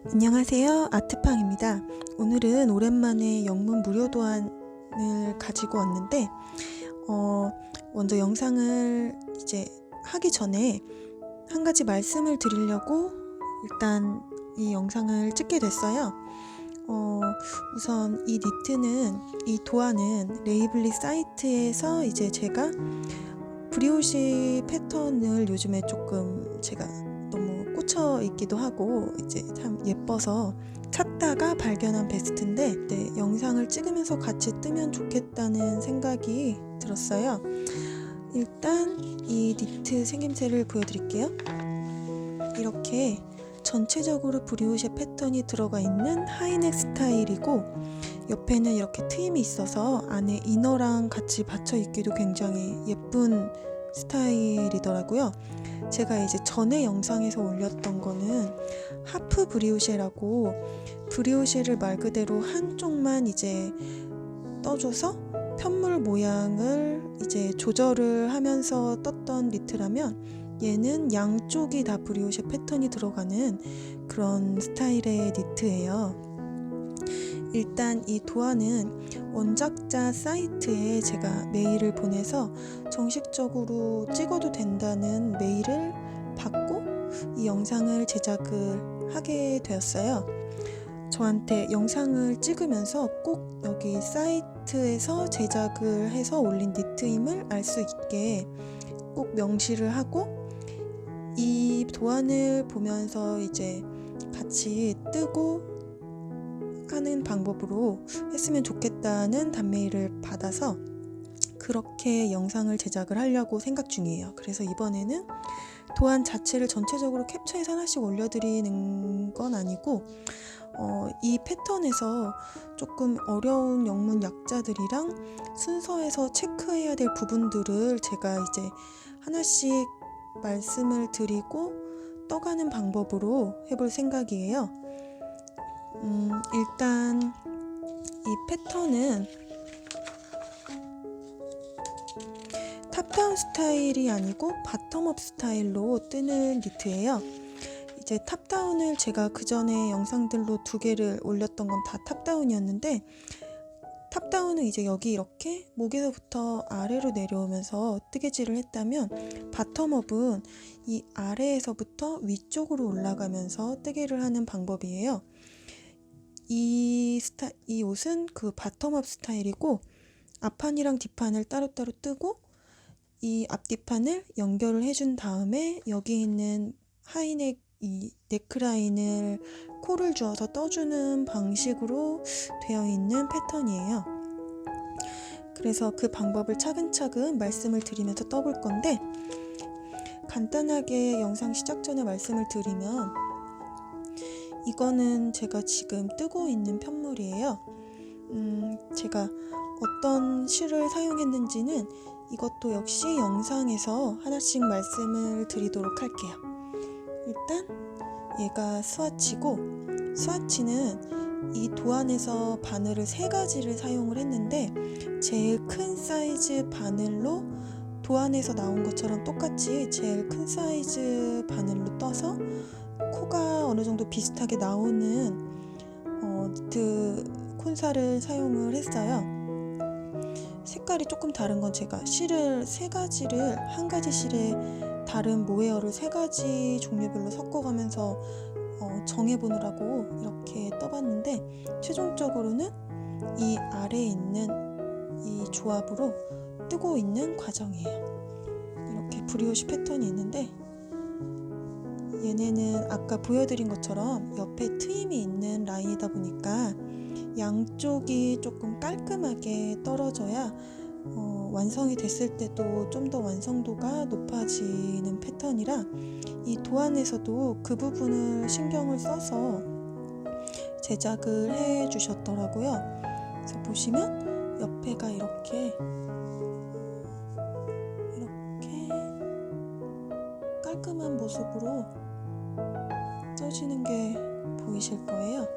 안녕하세요, 아트팡입니다. 오늘은 오랜만에 영문 무료 도안을 가지고 왔는데 먼저 영상을 이제 하기 전에 한 가지 말씀을 드리려고 일단 이 영상을 찍게 됐어요. 우선 이 니트는, 이 도안은 레이블리 사이트에서 이제 제가 브리오시 패턴을 요즘에 조금 제가 너무 꽂혀 있기도 하고 이제 참 예뻐서 찾다가 발견한 베스트인데, 네, 영상을 찍으면서 같이 뜨면 좋겠다는 생각이 들었어요. 일단 이 니트 생김새를 보여드릴게요. 이렇게 전체적으로 브리오시 패턴이 들어가 있는 하이넥 스타일이고, 옆에는 이렇게 트임이 있어서 안에 이너랑 같이 받쳐 입기도 굉장히 예쁜 스타일이더라고요. 제가 이제 전에 영상에서 올렸던 거는 하프 브리오쉐라고, 브리오쉐를 말 그대로 한쪽만 이제 떠줘서 편물 모양을 이제 조절을 하면서 떴던 니트라면, 얘는 양쪽이 다 브리오쉐 패턴이 들어가는 그런 스타일의 니트예요. 일단 이 도안은 원작자 사이트에 제가 메일을 보내서 정식적으로 찍어도 된다는 메일을 받고 이 영상을 제작을 하게 되었어요. 저한테 영상을 찍으면서 꼭 여기 사이트에서 제작을 해서 올린 니트임을 알 수 있게 꼭 명시를 하고, 이 도안을 보면서 이제 같이 뜨고 하는 방법으로 했으면 좋겠다는 단메일을 받아서 그렇게 영상을 제작을 하려고 생각 중이에요. 그래서 이번에는 도안 자체를 전체적으로 캡처해서 하나씩 올려드리는 건 아니고, 이 패턴에서 조금 어려운 영문 약자들이랑 순서에서 체크해야 될 부분들을 제가 이제 하나씩 말씀을 드리고 떠가는 방법으로 해볼 생각이에요. 일단 이 패턴은 탑다운 스타일이 아니고 바텀업 스타일로 뜨는 니트예요. 이제 탑다운을 제가 그 전에 영상들로 2개를 올렸던 건 다 탑다운이었는데, 탑다운은 이제 여기 이렇게 목에서부터 아래로 내려오면서 뜨개질을 했다면, 바텀업은 이 아래에서부터 위쪽으로 올라가면서 뜨개를 하는 방법이에요. 이 옷은 그 바텀업 스타일이고, 앞판이랑 뒷판을 따로따로 뜨고 이 앞뒤판을 연결을 해준 다음에 여기 있는 하이넥 이 넥라인을 코를 주어서 떠주는 방식으로 되어 있는 패턴이에요. 그래서 그 방법을 차근차근 말씀을 드리면서 떠볼 건데, 간단하게 영상 시작 전에 말씀을 드리면, 이거는 제가 지금 뜨고 있는 편물이에요. 제가 어떤 실을 사용했는지는 이것도 역시 영상에서 하나씩 말씀을 드리도록 할게요. 일단 얘가 스와치고, 스와치는 이 도안에서 바늘을 3가지를 사용을 했는데, 제일 큰 사이즈 바늘로 도안에서 나온 것처럼 똑같이 제일 큰 사이즈 바늘로 떠서 코가 어느 정도 비슷하게 나오는 니트 콘사를 사용을 했어요. 색깔이 조금 다른 건 제가 실을 3가지를 한 가지 실에 다른 모헤어를 3가지 종류별로 섞어가면서 정해보느라고 이렇게 떠봤는데, 최종적으로는 이 아래에 있는 이 조합으로 뜨고 있는 과정이에요. 이렇게 브리오시 패턴이 있는데, 얘네는 아까 보여드린 것처럼 옆에 트임이 있는 라인이다 보니까 양쪽이 조금 깔끔하게 떨어져야 완성이 됐을 때도 좀 더 완성도가 높아지는 패턴이라, 이 도안에서도 그 부분을 신경을 써서 제작을 해 주셨더라고요. 그래서 보시면 옆에가 이렇게 깔끔한 모습으로 떠지는 게 보이실 거예요.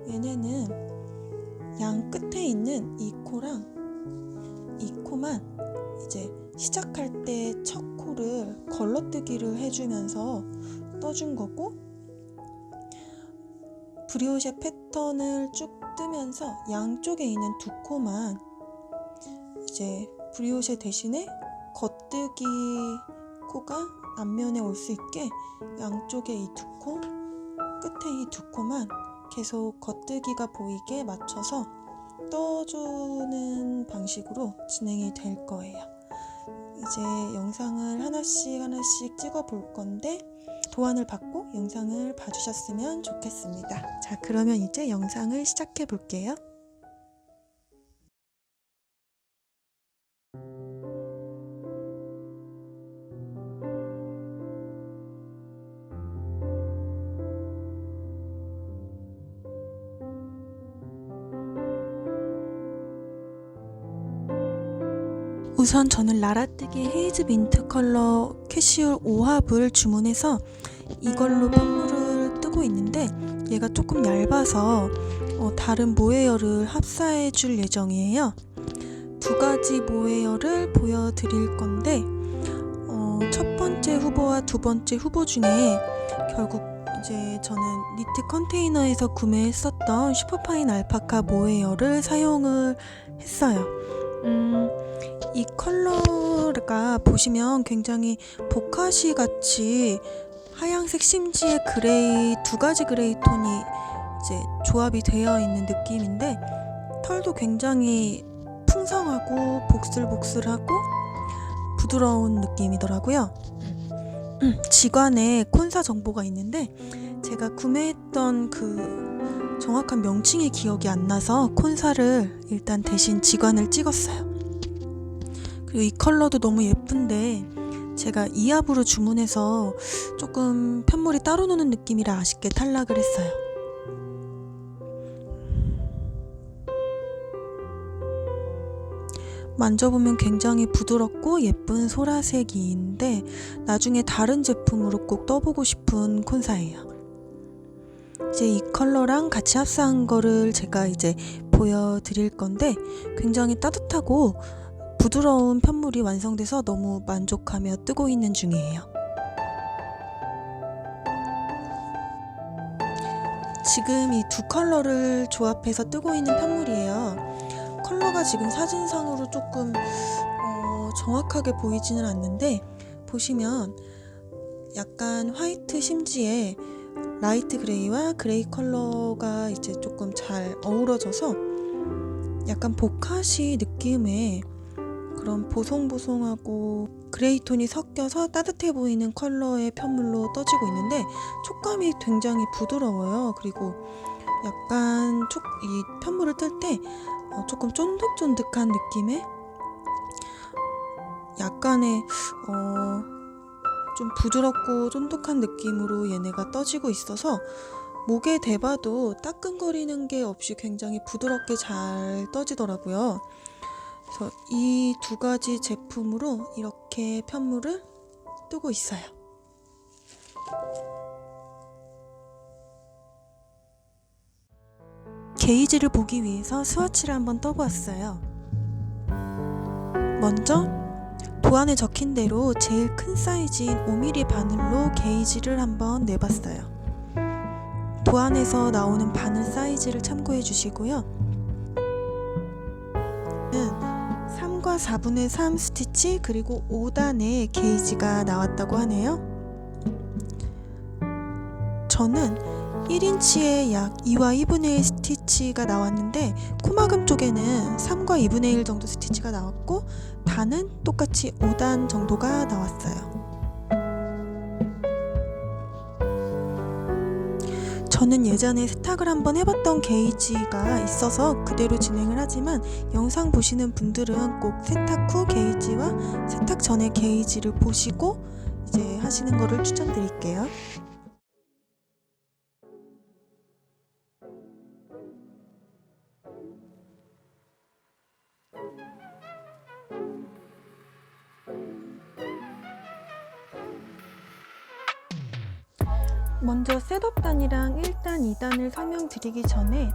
얘네는 양 끝에 있는 이 코랑 이 코만 이제 시작할 때 첫 코를 걸러뜨기를 해주면서 떠준 거고, 브리오쉐 패턴을 쭉 뜨면서 양쪽에 있는 두 코만 이제 브리오쉐 대신에 겉뜨기 코가 앞면에 올 수 있게 양쪽에 이 두 코, 끝에 이 두 코만 계속 겉뜨기가 보이게 맞춰서 떠주는 방식으로 진행이 될 거예요. 이제 영상을 하나씩 찍어 볼 건데 도안을 받고 영상을 봐주셨으면 좋겠습니다. 자, 그러면 이제 영상을 시작해 볼게요. 우선 저는 라라뜨기 헤이즈 민트 컬러 캐시올 5합을 주문해서 이걸로 편물을 뜨고 있는데 얘가 조금 얇아서 다른 모헤어를 합사해 줄 예정이에요. 두 가지 모헤어를 보여드릴 건데 첫 번째 후보와 두 번째 후보 중에 결국 이제 저는 니트 컨테이너에서 구매했었던 슈퍼파인 알파카 모헤어를 사용을 했어요. 이 컬러가 보시면 굉장히 보카시 같이 하얀색 심지에 그레이, 두 가지 그레이 톤이 이제 조합이 되어 있는 느낌인데 털도 굉장히 풍성하고 복슬복슬하고 부드러운 느낌이더라고요. 지관에 콘사 정보가 있는데 제가 구매했던 그 정확한 명칭이 기억이 안 나서 콘사를 일단 대신 지관을 찍었어요. 그리고 이 컬러도 너무 예쁜데 제가 2합으로 주문해서 조금 편물이 따로 노는 느낌이라 아쉽게 탈락을 했어요. 만져보면 굉장히 부드럽고 예쁜 소라색인데 나중에 다른 제품으로 꼭 떠보고 싶은 콘사예요. 이제 이 컬러랑 같이 합사한 거를 제가 이제 보여드릴 건데 굉장히 따뜻하고 부드러운 편물이 완성돼서 너무 만족하며 뜨고 있는 중이에요. 지금 이 두 컬러를 조합해서 뜨고 있는 편물이에요. 컬러가 지금 사진상으로 조금 정확하게 보이지는 않는데 보시면 약간 화이트 심지에 라이트 그레이와 그레이 컬러가 이제 조금 잘 어우러져서 약간 보카시 느낌의 그런 보송보송하고 그레이 톤이 섞여서 따뜻해 보이는 컬러의 편물로 떠지고 있는데 촉감이 굉장히 부드러워요. 그리고 약간 이 편물을 뜰 때 조금 쫀득쫀득한 느낌의 약간의 좀 부드럽고 쫀득한 느낌으로 얘네가 떠지고 있어서 목에 대봐도 따끔거리는 게 없이 굉장히 부드럽게 잘 떠지더라고요. 그래서 이 두 가지 제품으로 이렇게 편물을 뜨고 있어요. 게이지를 보기 위해서 스와치를 한번 떠보았어요. 먼저 도안에 적힌 대로 제일 큰 사이즈인 5mm 바늘로 게이지를 한번 내봤어요. 도안에서 나오는 바늘 사이즈를 참고해 주시고요. 3과 4분의 3 스티치 그리고 5단의 게이지가 나왔다고 하네요. 저는 1인치에 약 2와 2분의 1 스티치가 나왔는데 코막음 쪽에는 3과 2분의 1 정도 스티치가 나왔고 단은 똑같이 5단 정도가 나왔어요. 저는 예전에 세탁을 한번 해봤던 게이지가 있어서 그대로 진행을 하지만 영상 보시는 분들은 꼭 세탁 후 게이지와 세탁 전의 게이지를 보시고 이제 하시는 거를 추천드릴게요. 먼저 셋업단이랑 1단, 2단을 설명드리기 전에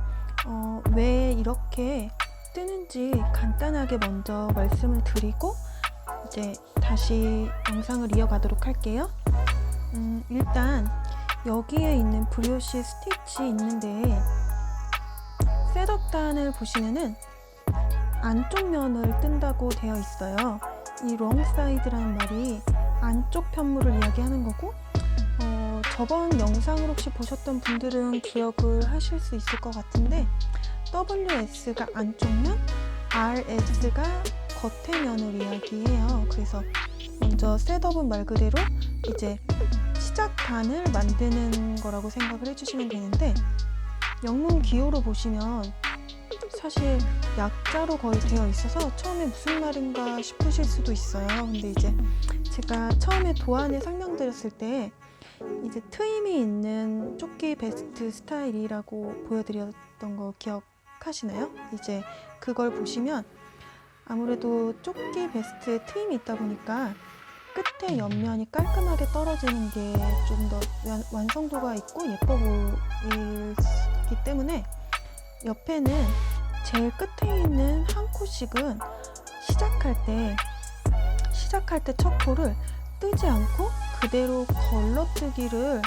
왜 이렇게 뜨는지 간단하게 먼저 말씀을 드리고 이제 다시 영상을 이어가도록 할게요. 일단 여기에 있는 브리오시 스티치 있는데 셋업단을 보시면은 안쪽 면을 뜬다고 되어 있어요. 이 롱사이드라는 말이 안쪽 편물을 이야기하는 거고, 저번 영상을 혹시 보셨던 분들은 기억을 하실 수 있을 것 같은데, WS가 안쪽 면, RS가 겉의 면을 이야기해요. 그래서 먼저 셋업은 말 그대로 이제 시작단을 만드는 거라고 생각을 해주시면 되는데, 영문 기호로 보시면 사실 약자로 거의 되어 있어서 처음에 무슨 말인가 싶으실 수도 있어요. 근데 이제 제가 처음에 도안을 설명드렸을 때 이제 트임이 있는 조끼 베스트 스타일이라고 보여드렸던 거 기억하시나요? 이제 그걸 보시면 아무래도 조끼 베스트에 트임이 있다 보니까 끝에 옆면이 깔끔하게 떨어지는 게 좀 더 완성도가 있고 예뻐 보이기 때문에 옆에는 제일 끝에 있는 한 코씩은 시작할 때 첫 코를 뜨지 않고 그대로 걸러뜨기를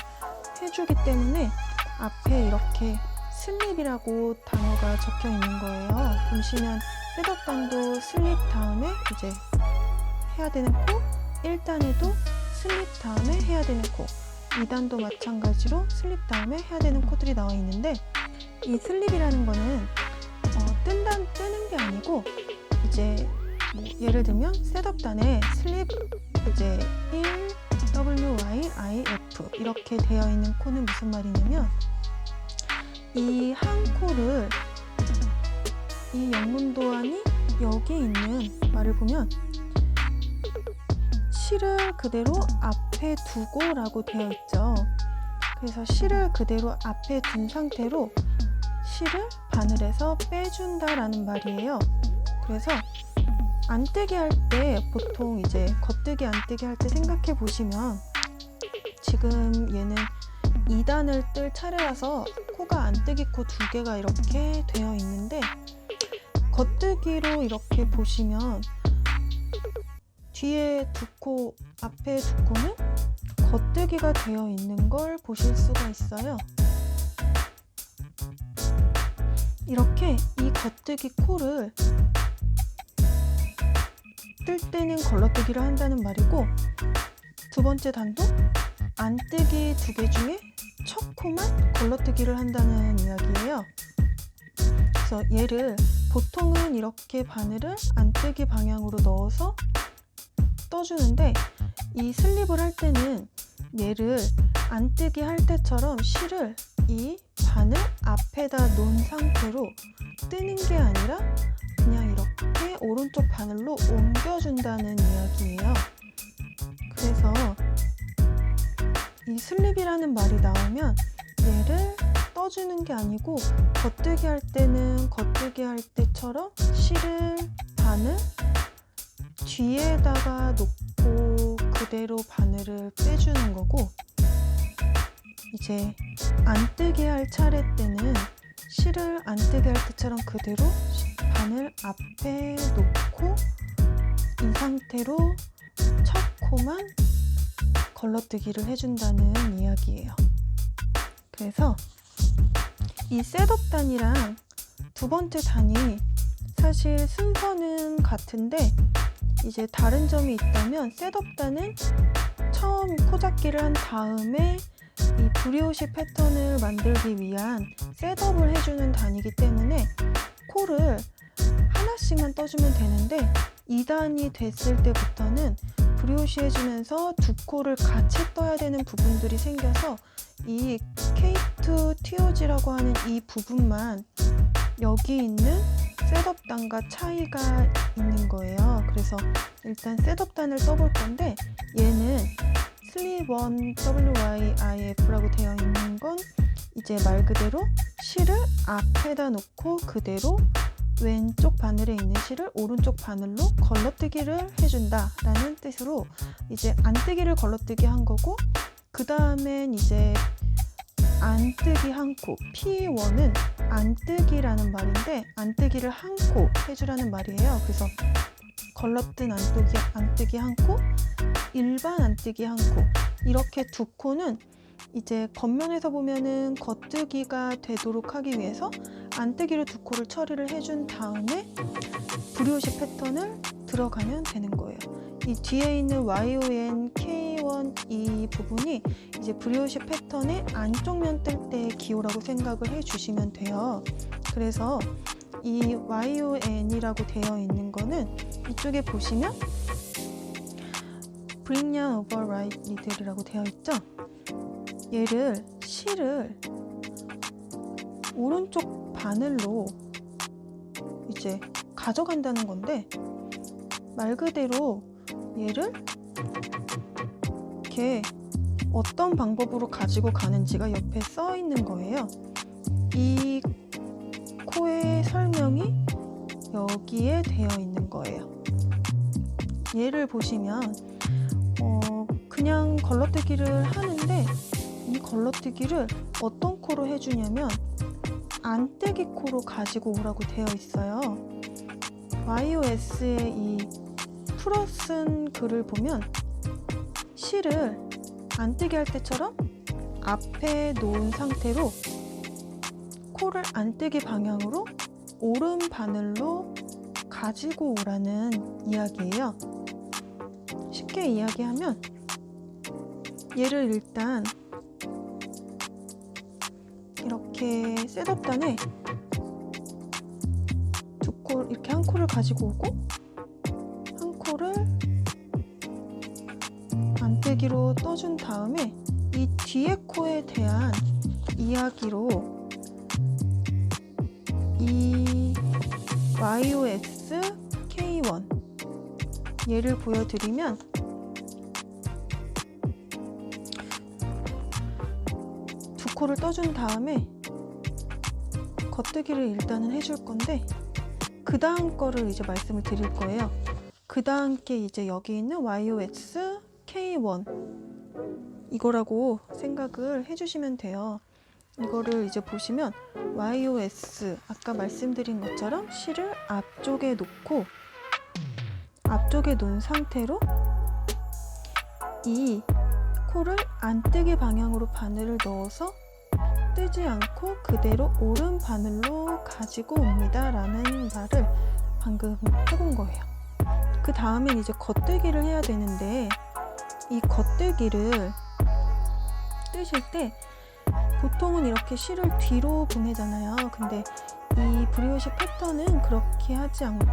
해주기 때문에 앞에 이렇게 슬립이라고 단어가 적혀 있는 거예요. 보시면 셋업단도 슬립 다음에 이제 해야 되는 코, 1단에도 슬립 다음에 해야 되는 코, 2단도 마찬가지로 슬립 다음에 해야 되는 코들이 나와 있는데, 이 슬립이라는 거는 뜨는 게 아니고 이제 뭐 예를 들면 셋업단에 슬립 이제 1, W, Y, I, F 이렇게 되어 있는 코는 무슨 말이냐면, 이 한 코를 이 영문 도안이 여기 있는 말을 보면 실을 그대로 앞에 두고 라고 되어 있죠. 그래서 실을 그대로 앞에 둔 상태로 실을 바늘에서 빼준다 라는 말이에요. 그래서 안뜨기 할 때 보통 이제 겉뜨기 안뜨기 할 때 생각해 보시면 지금 얘는 2단을 뜰 차례라서 코가 안뜨기 코 2개가 이렇게 되어 있는데, 겉뜨기로 이렇게 보시면 뒤에 두 코, 앞에 두 코는 겉뜨기가 되어 있는 걸 보실 수가 있어요. 이렇게 이 겉뜨기 코를 뜰 때는 걸러뜨기를 한다는 말이고, 두 번째 단도 안뜨기 2개 중에 첫 코만 걸러뜨기를 한다는 이야기예요. 그래서 얘를 보통은 이렇게 바늘을 안뜨기 방향으로 넣어서 떠주는데, 이 슬립을 할 때는 얘를 안뜨기 할 때처럼 실을 이 바늘 앞에다 놓은 상태로 뜨는 게 아니라 그냥 이렇게 오른쪽 바늘로 옮겨준다는 이야기예요. 그래서 이 슬립이라는 말이 나오면 얘를 떠주는 게 아니고 겉뜨기 할 때는 겉뜨기 할 때처럼 실을 바늘 뒤에다가 놓고 그대로 바늘을 빼주는 거고, 이제 안뜨기 할 차례 때는 실을 안뜨기 할 때처럼 그대로 바늘 앞에 놓고 이 상태로 첫 코만 걸러뜨기를 해준다는 이야기예요. 그래서 이 셋업단이랑 두 번째 단이 사실 순서는 같은데 이제 다른 점이 있다면, 셋업단은 처음 코잡기를 한 다음에 이 브리오시 패턴을 만들기 위한 셋업을 해주는 단이기 때문에 코를 하나씩만 떠주면 되는데, 2단이 됐을 때부터는 브리오시 해주면서 두 코를 같이 떠야 되는 부분들이 생겨서 이 K2 TOG라고 하는 이 부분만 여기 있는 셋업단과 차이가 있는 거예요. 그래서 일단 셋업단을 써볼 건데, 얘는 슬립 1 WYIF라고 되어 있는 건 이제 말 그대로 실을 앞에다 놓고 그대로 왼쪽 바늘에 있는 실을 오른쪽 바늘로 걸러뜨기를 해준다 라는 뜻으로 이제 안뜨기를 걸러뜨기 한 거고, 그 다음엔 이제 안뜨기 한 코, P1은 안뜨기라는 말인데 안뜨기를 한 코 해주라는 말이에요. 그래서 걸러뜬 안뜨기 한 코, 일반 안뜨기 한 코, 이렇게 두 코는 이제 겉면에서 보면은 겉뜨기가 되도록 하기 위해서 안뜨기로 두 코를 처리를 해준 다음에 브리오시 패턴을 들어가면 되는 거예요. 이 뒤에 있는 YON K1 이 부분이 이제 브리오시 패턴의 안쪽 면 뜰 때의 기호라고 생각을 해주시면 돼요. 그래서 이 YON이라고 되어 있는 거는 이쪽에 보시면 Bring Yarn Over Right Needle이라고 되어 있죠. 얘를 실을 오른쪽 바늘로 이제 가져간다는 건데, 말 그대로 얘를 이렇게 어떤 방법으로 가지고 가는지가 옆에 써 있는 거예요. 이 코의 설명이 여기에 되어 있는 거예요. 얘를 보시면 그냥 걸러뜨기를 하는데, 이 걸러뜨기를 어떤 코로 해주냐면 안뜨기 코로 가지고 오라고 되어 있어요. YOS의 이 풀어 쓴 글을 보면 실을 안뜨기 할 때처럼 앞에 놓은 상태로 코를 안뜨기 방향으로 오른 바늘로 가지고 오라는 이야기예요. 쉽게 이야기하면 얘를 일단 이렇게 셋업단에 두 코, 이렇게 한 코를 가지고 오고 한 코를 안뜨기로 떠준 다음에 이 뒤에 코에 대한 이야기로 이 YOS K1 얘를 보여드리면, 두 코를 떠준 다음에 겉뜨기를 일단은 해줄 건데, 그 다음 거를 이제 말씀을 드릴 거예요. 그 다음 게 이제 여기 있는 YOS K1 이거라고 생각을 해주시면 돼요. 이거를 이제 보시면 YOS 아까 말씀드린 것처럼 실을 앞쪽에 놓고 앞쪽에 놓은 상태로 이 코를 안뜨기 방향으로 바늘을 넣어서 뜨지 않고 그대로 오른 바늘로 가지고 옵니다 라는 말을 방금 해본 거예요. 그 다음엔 이제 겉뜨기를 해야 되는데, 이 겉뜨기를 뜨실 때 보통은 이렇게 실을 뒤로 보내잖아요. 근데 이 브리오시 패턴은 그렇게 하지 않고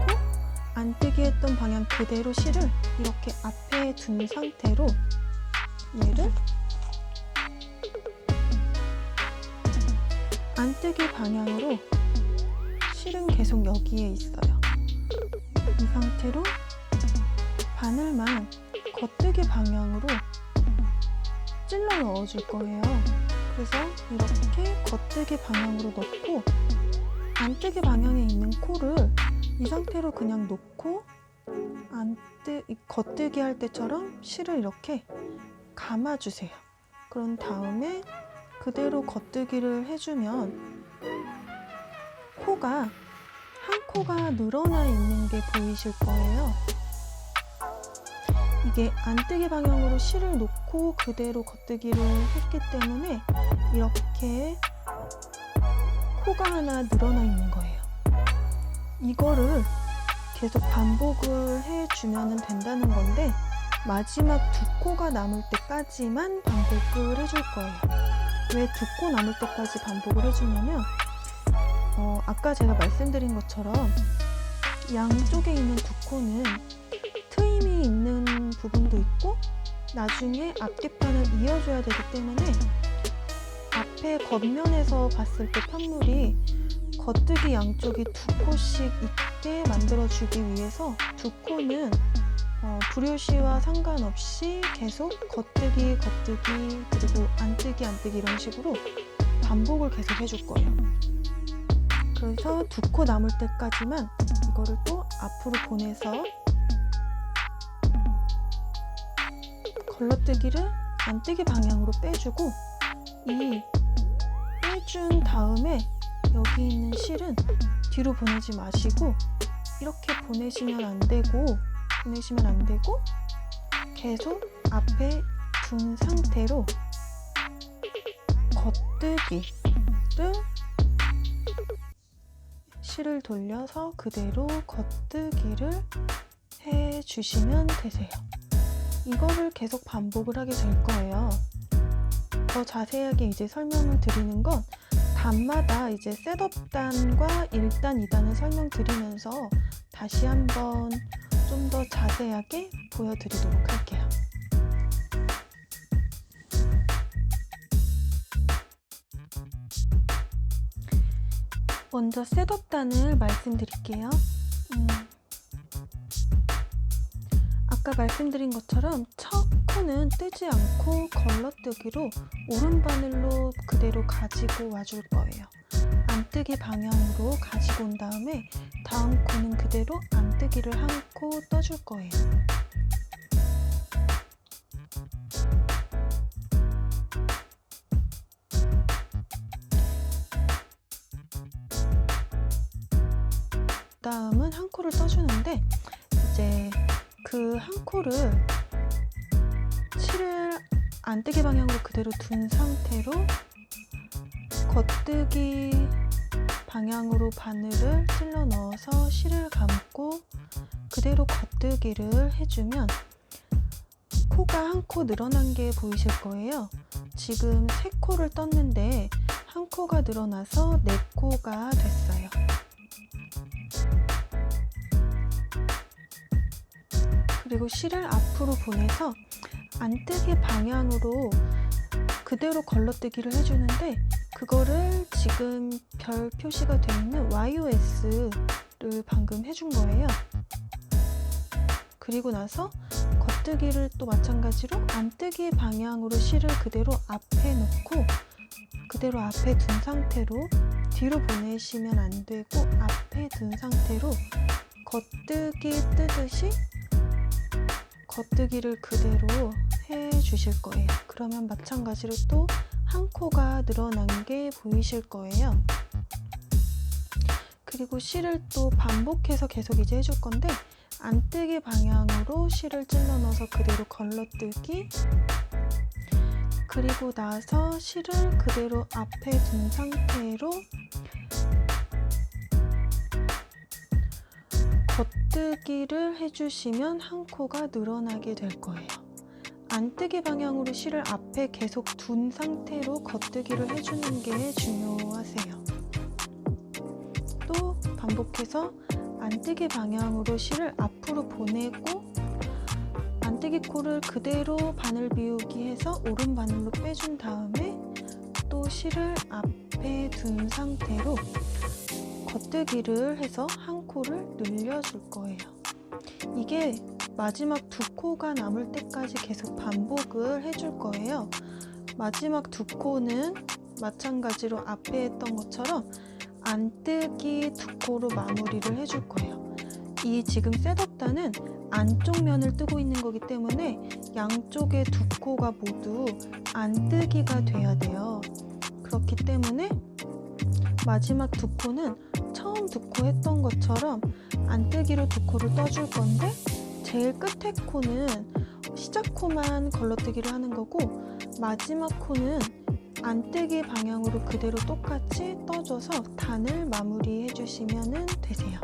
안뜨기 했던 방향 그대로 실을 이렇게 앞에 둔 상태로 얘를 안뜨기 방향으로, 실은 계속 여기에 있어요. 이 상태로 바늘만 겉뜨기 방향으로 찔러 넣어줄 거예요. 그래서 이렇게 겉뜨기 방향으로 넣고 안뜨기 방향에 있는 코를 이 상태로 그냥 놓고 겉뜨기 할 때처럼 실을 이렇게 감아주세요. 그런 다음에 그대로 겉뜨기를 해주면 한 코가 늘어나 있는 게 보이실 거예요. 이게 안뜨기 방향으로 실을 놓고 그대로 겉뜨기를 했기 때문에 이렇게 코가 하나 늘어나 있는 거예요. 이거를 계속 반복을 해주면 된다는 건데, 마지막 두 코가 남을 때까지만 반복을 해줄 거예요. 왜 두 코 남을 때까지 반복을 해주냐면, 아까 제가 말씀드린 것처럼 양쪽에 있는 두 코는 트임이 있는 부분도 있고 나중에 앞뒷판을 이어줘야 되기 때문에 앞에 겉면에서 봤을 때 편물이 겉뜨기 양쪽이 두 코씩 있게 만들어주기 위해서 두 코는 브리오시와 상관없이 계속 겉뜨기 그리고 안뜨기 이런 식으로 반복을 계속 해줄 거예요. 그래서 두 코 남을 때까지만 이거를 또 앞으로 보내서 걸러뜨기를 안뜨기 방향으로 빼주고, 이 빼준 다음에 여기 있는 실은 뒤로 보내지 마시고 이렇게 보내시면 안 되고 계속 앞에 둔 상태로 겉뜨기를 실을 돌려서 그대로 겉뜨기를 해주시면 되세요. 이거를 계속 반복을 하게 될 거예요. 더 자세하게 이제 설명을 드리는 건 단마다 이제 셋업단과 1단, 2단을 설명드리면서 다시 한번 좀 더 자세하게 보여드리도록 할게요. 먼저 셋업단을 말씀드릴게요. 아까 말씀드린 것처럼 첫 코는 뜨지 않고 걸러뜨기로 오른바늘로 그대로 가지고 와줄 거예요. 안뜨기 방향으로 가지고 온 다음에 다음 코는 그대로 안뜨기를 한 코 떠줄 거예요. 다음은 한 코를 떠주는데 이제 그 한 코를 실을 안뜨기 방향으로 그대로 둔 상태로 겉뜨기 방향으로 바늘을 찔러 넣어서 실을 감고 그대로 겉뜨기를 해주면 코가 한 코 늘어난 게 보이실 거예요. 지금 3코를 떴는데 한 코가 늘어나서 4코가 됐어요. 그리고 실을 앞으로 보내서 안뜨기 방향으로 그대로 걸러뜨기를 해주는데 그거를 지금 별 표시가 되어 있는 YOS를 방금 해준 거예요. 그리고 나서 겉뜨기를 또 마찬가지로 안뜨기 방향으로 실을 그대로 앞에 놓고 그대로 앞에 둔 상태로 뒤로 보내시면 안 되고 앞에 둔 상태로 겉뜨기 뜨듯이 겉뜨기를 그대로 해 주실 거예요. 그러면 마찬가지로 또 한 코가 늘어난 게 보이실 거예요. 그리고 실을 또 반복해서 계속 이제 해줄 건데 안뜨기 방향으로 실을 찔러 넣어서 그대로 걸러뜨기, 그리고 나서 실을 그대로 앞에 둔 상태로 겉뜨기를 해주시면 한 코가 늘어나게 될 거예요. 안뜨기 방향으로 실을 앞에 계속 둔 상태로 겉뜨기를 해주는 게 중요하세요. 또 반복해서 안뜨기 방향으로 실을 앞으로 보내고 안뜨기 코를 그대로 바늘 비우기 해서 오른 바늘로 빼준 다음에 또 실을 앞에 둔 상태로 겉뜨기를 해서 한 코를 늘려줄 거예요. 이게 마지막 2코가 남을 때까지 계속 반복을 해줄 거예요. 마지막 2코는 마찬가지로 앞에 했던 것처럼 안뜨기 2코로 마무리를 해줄 거예요. 이 지금 셋업단은 안쪽 면을 뜨고 있는 거기 때문에 양쪽의 2코가 모두 안뜨기가 돼야 돼요. 그렇기 때문에 마지막 2코는 처음 2코 했던 것처럼 안뜨기로 2코를 떠줄 건데 제일 끝에 코는 시작 코만 걸러뜨기를 하는 거고 마지막 코는 안뜨기 방향으로 그대로 똑같이 떠줘서 단을 마무리해 주시면 되세요.